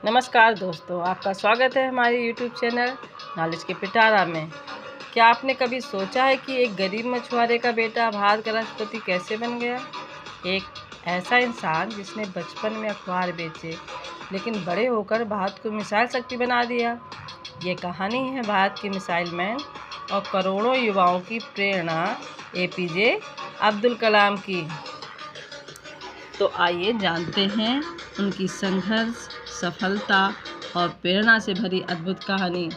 नमस्कार दोस्तों, आपका स्वागत है हमारे YouTube चैनल नॉलेज के पिटारा में। क्या आपने कभी सोचा है कि एक गरीब मछुआरे का बेटा भारत का राष्ट्रपति कैसे बन गया? एक ऐसा इंसान जिसने बचपन में अखबार बेचे लेकिन बड़े होकर भारत को मिसाइल शक्ति बना दिया। ये कहानी है भारत के मिसाइल मैन और करोड़ों युवाओं की प्रेरणा APJ अब्दुल कलाम की। तो आइए जानते हैं उनकी संघर्ष, सफलता और प्रेरणा से भरी अद्भुत कहानी।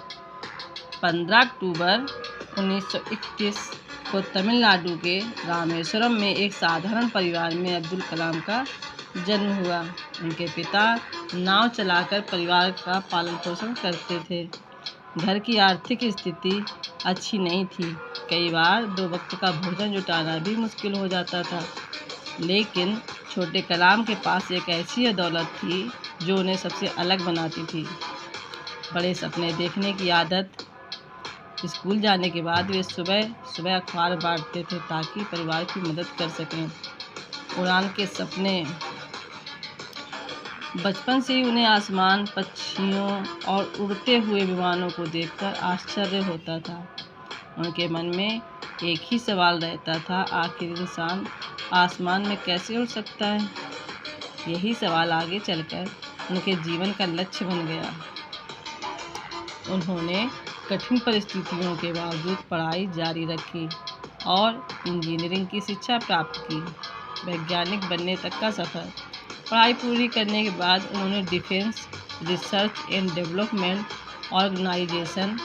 15 अक्टूबर 1931 को तमिलनाडु के रामेश्वरम में एक साधारण परिवार में अब्दुल कलाम का जन्म हुआ। उनके पिता नाव चलाकर परिवार का पालन पोषण करते थे। घर की आर्थिक स्थिति अच्छी नहीं थी। कई बार 2 वक्त का भोजन जुटाना भी मुश्किल हो जाता था। लेकिन छोटे कलाम के पास एक ऐसी दौलत थी जो उन्हें सबसे अलग बनाती थी। बड़े सपने देखने की आदत। स्कूल जाने के बाद वे सुबह सुबह अखबार बांटते थे ताकि परिवार की मदद कर सकें। उड़ान के सपने। बचपन से ही उन्हें आसमान, पक्षियों और उड़ते हुए विमानों को देखकर आश्चर्य होता था। उनके मन में एक ही सवाल रहता था, आखिर इंसान आसमान में कैसे उड़ सकता है? यही सवाल आगे चलकर उनके जीवन का लक्ष्य बन गया। उन्होंने कठिन परिस्थितियों के बावजूद पढ़ाई जारी रखी और इंजीनियरिंग की शिक्षा प्राप्त की। वैज्ञानिक बनने तक का सफ़र। पढ़ाई पूरी करने के बाद उन्होंने defence research and development organisation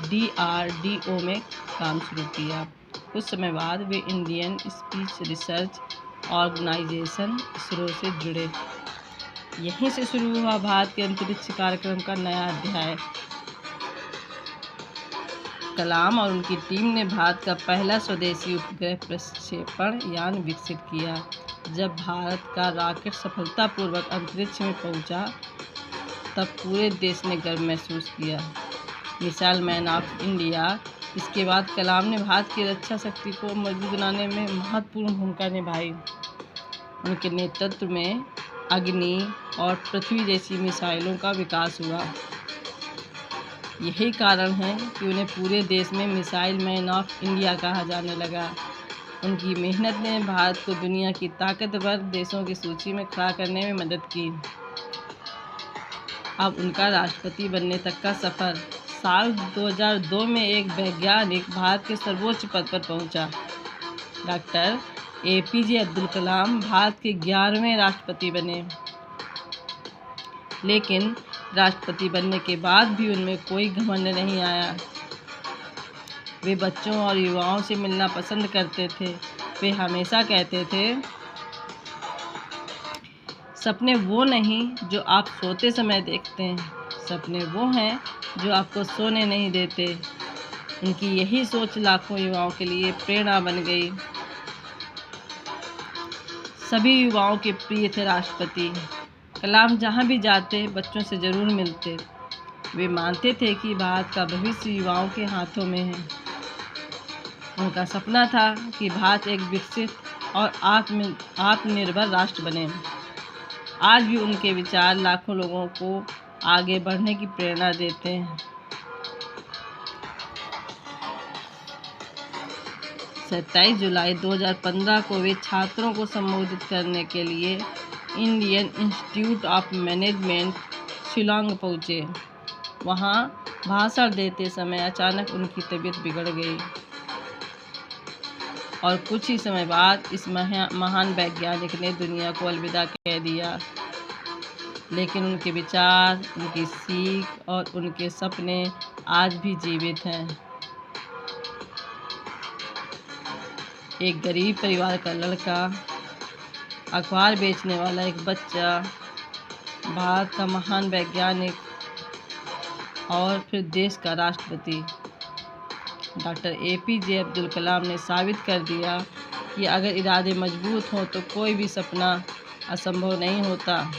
DRDO में काम शुरू किया। कुछ समय बाद वे Indian space research organisation ISRO से जुड़े। यहीं से शुरू हुआ भारत के अंतरिक्ष कार्यक्रम का नया अध्याय। कलाम और उनकी टीम ने भारत का पहला स्वदेशी उपग्रह प्रक्षेपण यान विकसित किया। जब भारत का रॉकेट सफलतापूर्वक अंतरिक्ष में पहुंचा, तब पूरे देश ने गर्व महसूस किया। Missile man of India. इसके बाद कलाम ने भारत की रक्षा शक्ति को मजबूत बनाने में महत्वपूर्ण भूमिका निभाई। उनके नेतृत्व में अग्नि और पृथ्वी जैसी मिसाइलों का विकास हुआ। यही कारण है कि उन्हें पूरे देश में मिसाइल मैन ऑफ इंडिया कहा जाने लगा। उनकी मेहनत ने भारत को दुनिया की ताकतवर देशों की सूची में खड़ा करने में मदद की। अब उनका राष्ट्रपति बनने तक का सफ़र। साल 2002 में एक वैज्ञानिक भारत के सर्वोच्च पद पर पहुंचा। डॉक्टर APJ अब्दुल कलाम भारत के 11वें राष्ट्रपति बने। लेकिन राष्ट्रपति बनने के बाद भी उनमें कोई घमंड नहीं आया। वे बच्चों और युवाओं से मिलना पसंद करते थे। वे हमेशा कहते थे, सपने वो नहीं जो आप सोते समय देखते हैं, सपने वो हैं जो आपको सोने नहीं देते। उनकी यही सोच लाखों युवाओं के लिए प्रेरणा बन गई। सभी युवाओं के प्रिय थे राष्ट्रपति। कलाम जहाँ भी जाते बच्चों से ज़रूर मिलते। वे मानते थे कि भारत का भविष्य युवाओं के हाथों में है। उनका सपना था कि भारत एक विकसित और आत्मनिर्भर राष्ट्र बने। आज भी उनके विचार लाखों लोगों को आगे बढ़ने की प्रेरणा देते हैं। 27 जुलाई 2015 को वे छात्रों को संबोधित करने के लिए Indian institute of management Shillong पहुँचे। वहाँ भाषण देते समय अचानक उनकी तबीयत बिगड़ गई और कुछ ही समय बाद इस महान वैज्ञानिक ने दुनिया को अलविदा कह दिया। लेकिन उनके विचार, उनकी सीख और उनके सपने आज भी जीवित हैं। एक गरीब परिवार का लड़का, अखबार बेचने वाला एक बच्चा, भारत का महान वैज्ञानिक और फिर देश का राष्ट्रपति। डॉक्टर APJ अब्दुल कलाम ने साबित कर दिया कि अगर इरादे मजबूत हों तो कोई भी सपना असंभव नहीं होता।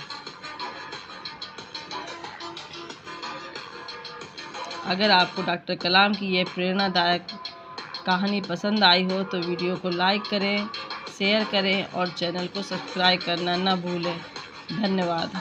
अगर आपको डॉक्टर कलाम की यह प्रेरणादायक कहानी पसंद आई हो तो वीडियो को लाइक करें, शेयर करें और चैनल को सब्सक्राइब करना न भूलें। धन्यवाद।